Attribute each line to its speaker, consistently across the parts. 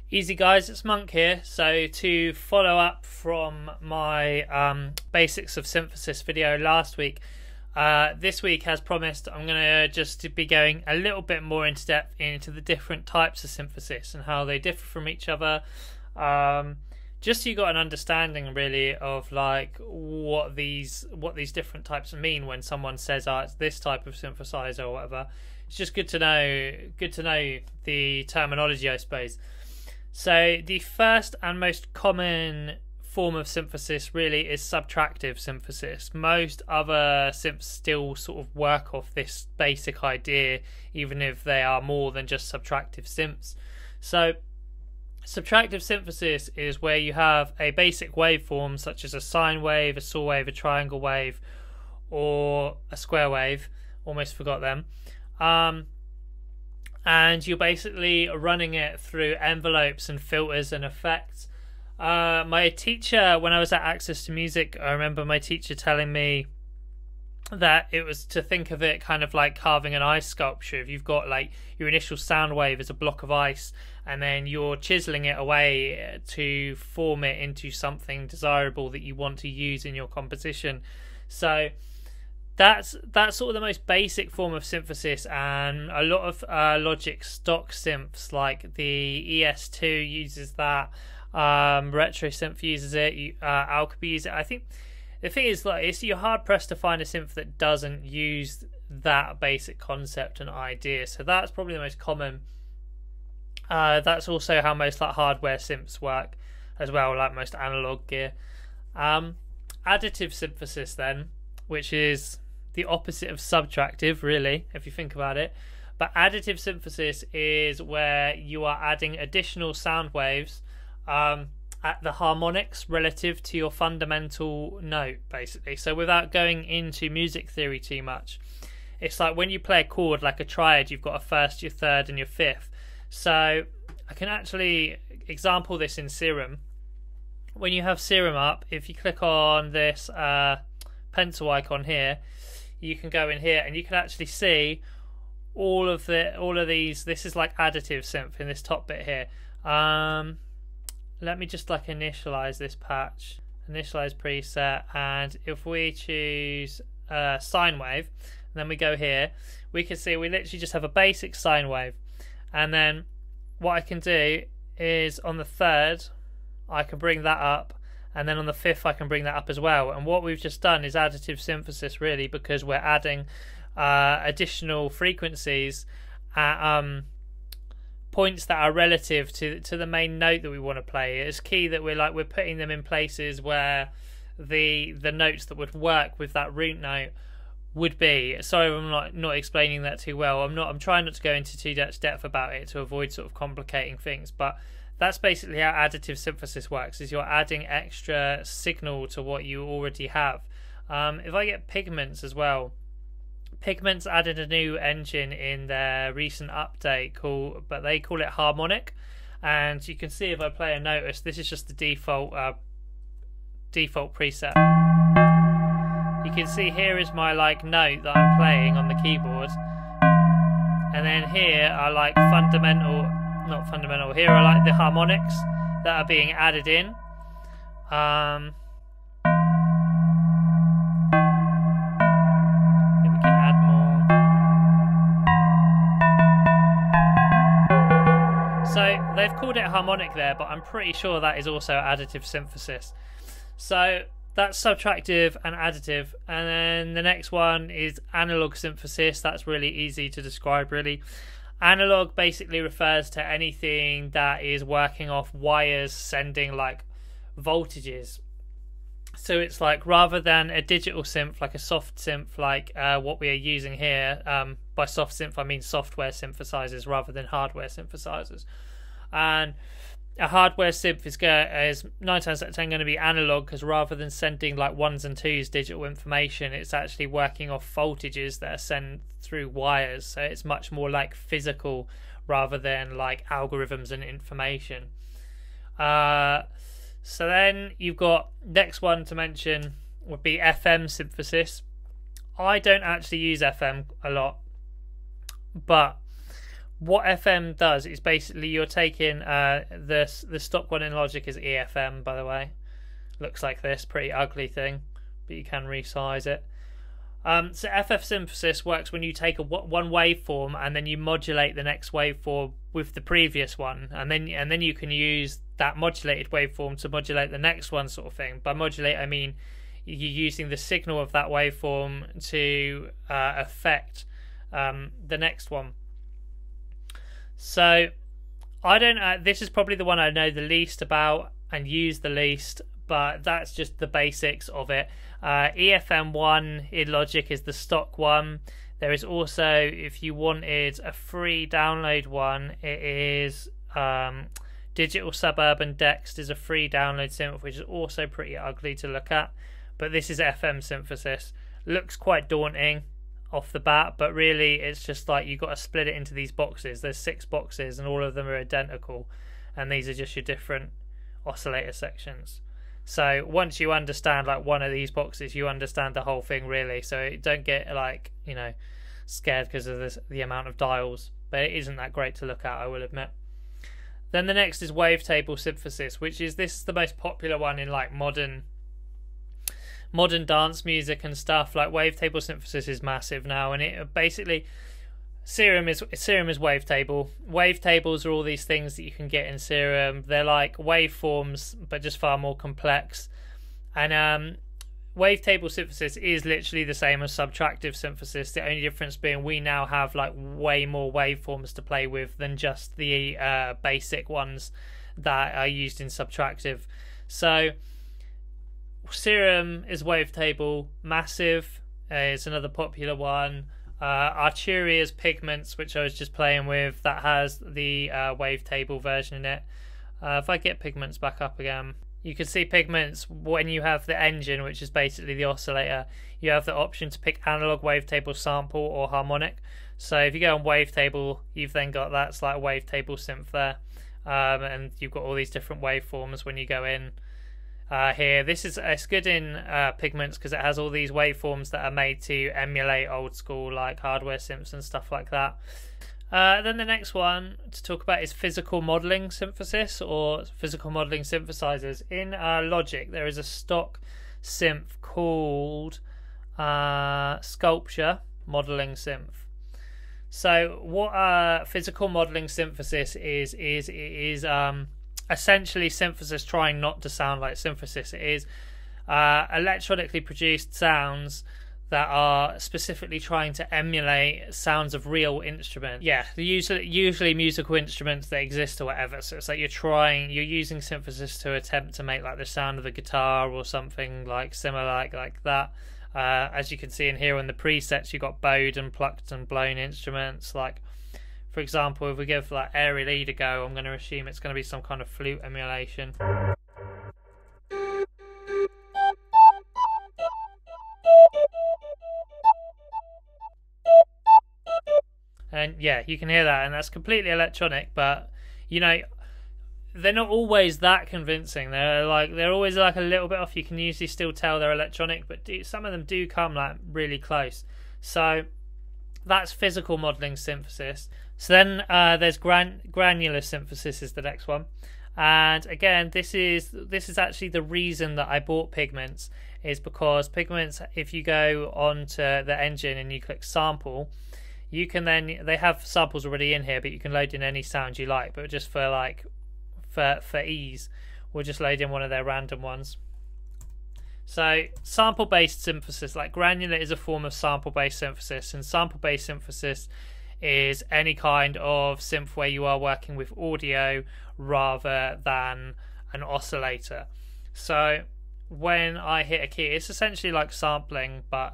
Speaker 1: Easy guys, it's Monk here. So to follow up from my basics of synthesis video last week, this week, as promised, I'm going to just be going a little bit more into depth into the different types of synthesis and how they differ from each other. Just so you got an understanding really of like what these different types mean when someone says, "Oh, it's this type of synthesizer" or whatever. It's just good to know the terminology, I suppose. So the first and most common form of synthesis really is subtractive synthesis. Most other synths still sort of work off this basic idea, even if they are more than just subtractive synths. So subtractive synthesis is where you have a basic waveform such as a sine wave, a saw wave, a triangle wave, or a square wave. Almost forgot them. And you're basically running it through envelopes and filters and effects. My teacher, when I was at Access to Music, I remember my teacher telling me that it was to think of it kind of like carving an ice sculpture. If you've got like your initial sound wave as a block of ice, and then you're chiseling it away to form it into something desirable that you want to use in your composition. So that's sort of the most basic form of synthesis, and a lot of Logic stock synths like the ES2 uses that, Retro Synth uses it, Alchemy uses it. I think the thing is, like, you're hard pressed to find a synth that doesn't use that basic concept and idea. So that's probably the most common. That's also how most like hardware synths work as well, like most analog gear. Additive synthesis then, which is the opposite of subtractive, really, if you think about it. But additive synthesis is where you are adding additional sound waves at the harmonics relative to your fundamental note, basically. So without going into music theory too much, it's like when you play a chord like a triad, you've got a first, your third, and your fifth. So I can actually example this in Serum. When you have Serum up, if you click on this pencil icon here, you can go in here and you can actually see all of these. This is like additive synth in this top bit here. Let me just like initialize this patch, initialize preset, and if we choose sine wave, and then we go here, we can see we literally just have a basic sine wave. And then what I can do is on the third, I can bring that up, and then on the fifth I can bring that up as well. And what we've just done is additive synthesis, really, because we're adding additional frequencies at points that are relative to the main note that we want to play. It's key that we're putting them in places where the notes that would work with that root note would be. Sorry, I'm not explaining that too well. I'm trying not to go into too much depth about it to avoid sort of complicating things, but that's basically how additive synthesis works, is you're adding extra signal to what you already have. If I get Pigments as well, Pigments added a new engine in their recent update but they call it Harmonic, and you can see if I play a note, this is just the default preset. You can see here is my like note that I'm playing on the keyboard, and then here are like not fundamental. Here are like the harmonics that are being added in. I think we can add more. So they've called it harmonic there, but I'm pretty sure that is also additive synthesis. So that's subtractive and additive. And then the next one is analog synthesis. That's really easy to describe, really. Analog basically refers to anything that is working off wires sending like voltages. So it's like, rather than a digital synth, like a soft synth, like what we are using here, by soft synth I mean software synthesizers rather than hardware synthesizers. And a hardware synth is 9 times out of 10 going to be analog, because rather than sending like ones and twos digital information, it's actually working off voltages that are sent through wires. So it's much more like physical rather than like algorithms and information. So then you've got, next one to mention would be FM synthesis. I don't actually use FM a lot, but what FM does is basically you're taking the stock one in Logic is EFM, by the way. Looks like this, pretty ugly thing, but you can resize it. So FF synthesis works when you take one waveform and then you modulate the next waveform with the previous one, and then you can use that modulated waveform to modulate the next one, sort of thing. By modulate, I mean you're using the signal of that waveform to affect the next one. So I don't. This is probably the one I know the least about and use the least, but that's just the basics of it. EFM1 in Logic is the stock one. There is also, if you wanted a free download one, it is Digital Suburban Dext is a free download synth, which is also pretty ugly to look at. But this is FM synthesis. Looks quite daunting off the bat, but really it's just like you've got to split it into these boxes. There's 6 boxes and all of them are identical, and these are just your different oscillator sections. So once you understand like one of these boxes, you understand the whole thing really. So don't get like, you know, scared because of the amount of dials, but it isn't that great to look at, I will admit. Then the next is Wavetable synthesis, which is the most popular one in like modern dance music and stuff. Like Wavetable synthesis is massive now, and it basically Serum is Wavetable. Wavetables are all these things that you can get in Serum. They're like waveforms, but just far more complex. And Wavetable synthesis is literally the same as Subtractive synthesis. The only difference being we now have like way more waveforms to play with than just the basic ones that are used in Subtractive. So Serum is Wavetable, massive. It's another popular one. Arturia's Pigments, which I was just playing with, that has the Wavetable version in it. If I get Pigments back up again, you can see Pigments when you have the engine, which is basically the oscillator. You have the option to pick analog, wavetable, sample, or harmonic. So if you go on Wavetable, you've then got that's like a Wavetable synth there, and you've got all these different waveforms when you go in. Here, it's good in Pigments because it has all these waveforms that are made to emulate old school like hardware synths and stuff like that. Then the next one to talk about is physical modeling synthesis or physical modeling synthesizers. In Logic, there is a stock synth called Sculpture Modeling Synth. So what physical modeling synthesis is essentially synthesis trying not to sound like synthesis. It is electronically produced sounds that are specifically trying to emulate sounds of real instruments. Yeah, usually musical instruments that exist or whatever. So it's like you're using synthesis to attempt to make like the sound of a guitar or something like similar like that. As you can see in here in the presets, you got bowed and plucked and blown instruments. Like, for example, if we give like Airy Lead a go, I'm going to assume it's going to be some kind of flute emulation. And yeah, you can hear that, and that's completely electronic, but you know, they're not always that convincing. They're always like a little bit off. You can usually still tell they're electronic, but some of them do come like really close. So that's physical modeling synthesis. So then there's granular synthesis is the next one, and again this is actually the reason that I bought Pigments, is because Pigments, if you go onto the engine and you click sample, you can then, they have samples already in here, but you can load in any sound you like. But just for ease, we'll just load in one of their random ones. So sample-based synthesis, like Granular, is a form of sample-based synthesis, and sample-based synthesis is any kind of synth where you are working with audio rather than an oscillator. So when I hit a key, it's essentially like sampling, but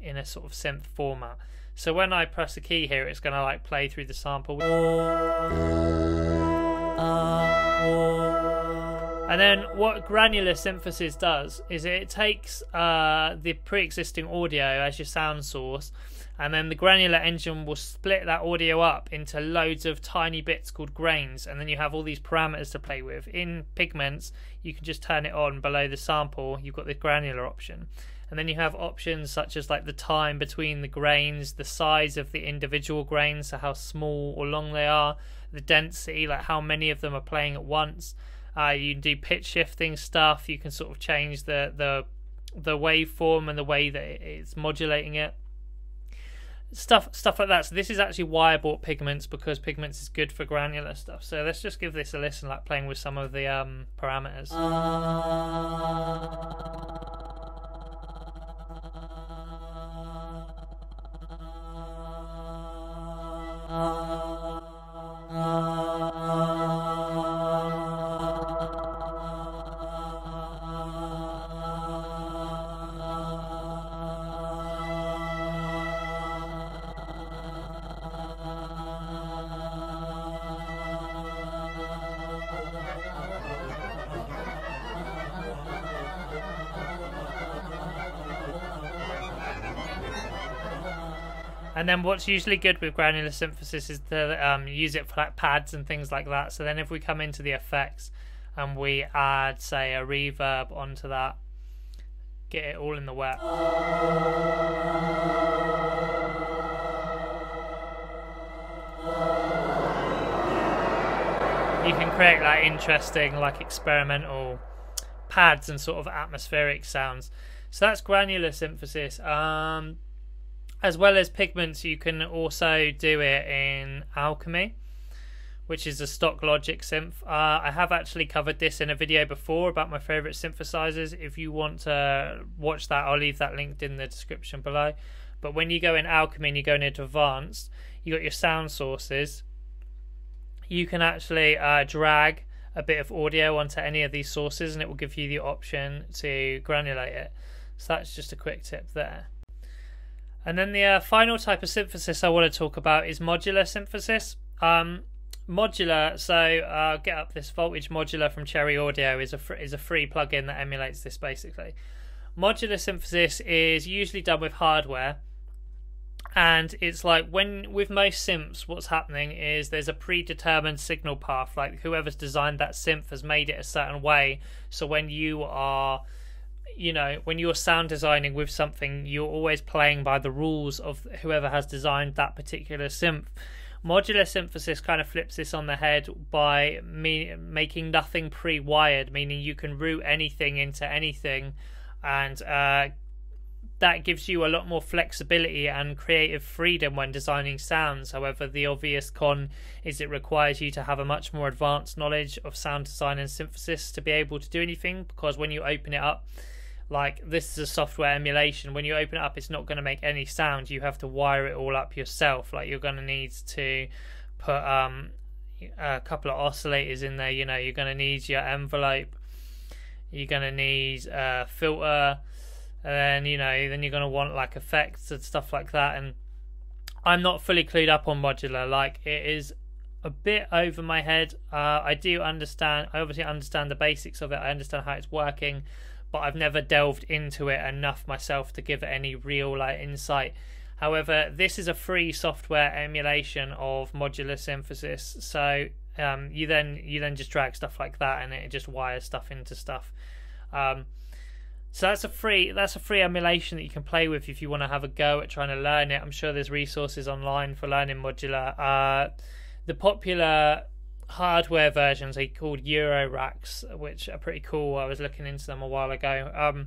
Speaker 1: in a sort of synth format. So when I press a key here, it's going to like play through the sample. And then what granular synthesis does is it takes the pre-existing audio as your sound source, and then the granular engine will split that audio up into loads of tiny bits called grains, and then you have all these parameters to play with. In Pigments, you can just turn it on below the sample. You've got the granular option, and And then you have options such as like the time between the grains, the size of the individual grains, so how small or long they are, the density, like how many of them are playing at once. You can do pitch shifting stuff. You can sort of change the waveform and the way that it's modulating it. Stuff like that. So this is actually why I bought Pigments, because Pigments is good for granular stuff. So let's just give this a listen, like playing with some of the parameters. And then what's usually good with granular synthesis is to use it for like pads and things like that. So then if we come into the effects and we add, say, a reverb onto that, get it all in the wet. You can create like interesting, like experimental pads and sort of atmospheric sounds. So that's granular synthesis. As well as Pigments, you can also do it in Alchemy, which is a stock Logic synth. I have actually covered this in a video before about my favourite synthesizers. If you want to watch that, I'll leave that linked in the description below. But when you go in Alchemy and you go into Advanced, you got your sound sources. You can actually drag a bit of audio onto any of these sources and it will give you the option to granulate it. So that's just a quick tip there. And then the final type of synthesis I want to talk about is modular synthesis. Modular, so get up this Voltage Modular from Cherry Audio is a free plugin that emulates this basically. Modular synthesis is usually done with hardware, and it's like with most synths, what's happening is there's a predetermined signal path. Like whoever's designed that synth has made it a certain way. So when you are, when you're sound designing with something, you're always playing by the rules of whoever has designed that particular synth. Modular synthesis kind of flips this on the head by making nothing pre-wired, meaning you can route anything into anything, and that gives you a lot more flexibility and creative freedom when designing sounds. However, the obvious con is it requires you to have a much more advanced knowledge of sound design and synthesis to be able to do anything, because when you open it up, like this is a software emulation, when you open it up it's not going to make any sound. You have to wire it all up yourself. Like you're going to need to put a couple of oscillators in there, you're going to need your envelope, you're going to need a filter, and then then you're going to want like effects and stuff like that. And I'm not fully clued up on modular. Like it is a bit over my head. I obviously understand the basics of it, I understand how it's working, but I've never delved into it enough myself to give it any real insight. However, this is a free software emulation of modular synthesis, so you then just drag stuff like that and it just wires stuff into stuff. So that's a free emulation that you can play with if you want to have a go at trying to learn it. I'm sure there's resources online for learning modular. The popular hardware versions are called Euro racks, which are pretty cool. I was looking into them a while ago,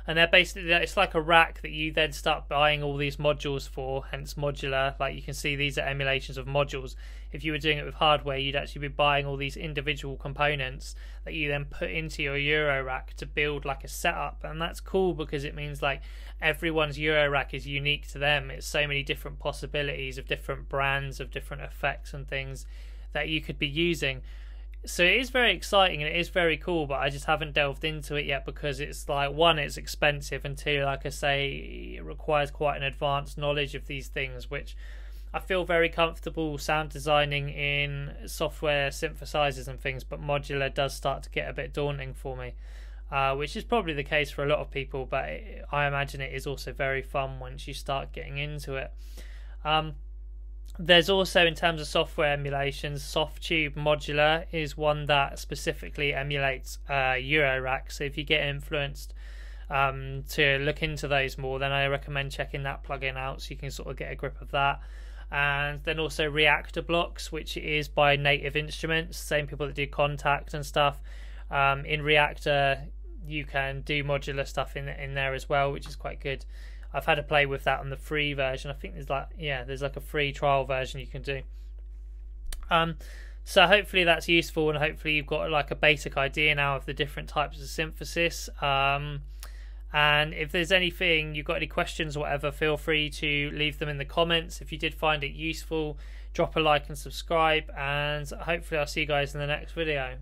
Speaker 1: and they're basically, it's like a rack that you then start buying all these modules for, hence modular. Like you can see, these are emulations of modules. If you were doing it with hardware, you'd actually be buying all these individual components that you then put into your Euro rack to build like a setup. And that's cool because it means like everyone's Euro rack is unique to them. It's so many different possibilities of different brands, of different effects and things that you could be using. So it is very exciting and it is very cool, but I just haven't delved into it yet because it's like, one, it's expensive, and two, like I say, it requires quite an advanced knowledge of these things, which I feel very comfortable sound designing in software synthesizers and things, but modular does start to get a bit daunting for me, which is probably the case for a lot of people, but I imagine it is also very fun once you start getting into it. There's also, in terms of software emulations, Softube Modular is one that specifically emulates Eurorack. So if you get influenced to look into those more, then I recommend checking that plugin out so you can sort of get a grip of that. And then also Reactor Blocks, which is by Native Instruments, same people that do Contact and stuff. In Reactor you can do modular stuff in there as well, which is quite good. I've had to play with that on the free version. I think there's like a free trial version you can do. So hopefully that's useful, and hopefully you've got like a basic idea now of the different types of synthesis. And if there's anything, you've got any questions or whatever, feel free to leave them in the comments. If you did find it useful, drop a like and subscribe, and hopefully I'll see you guys in the next video.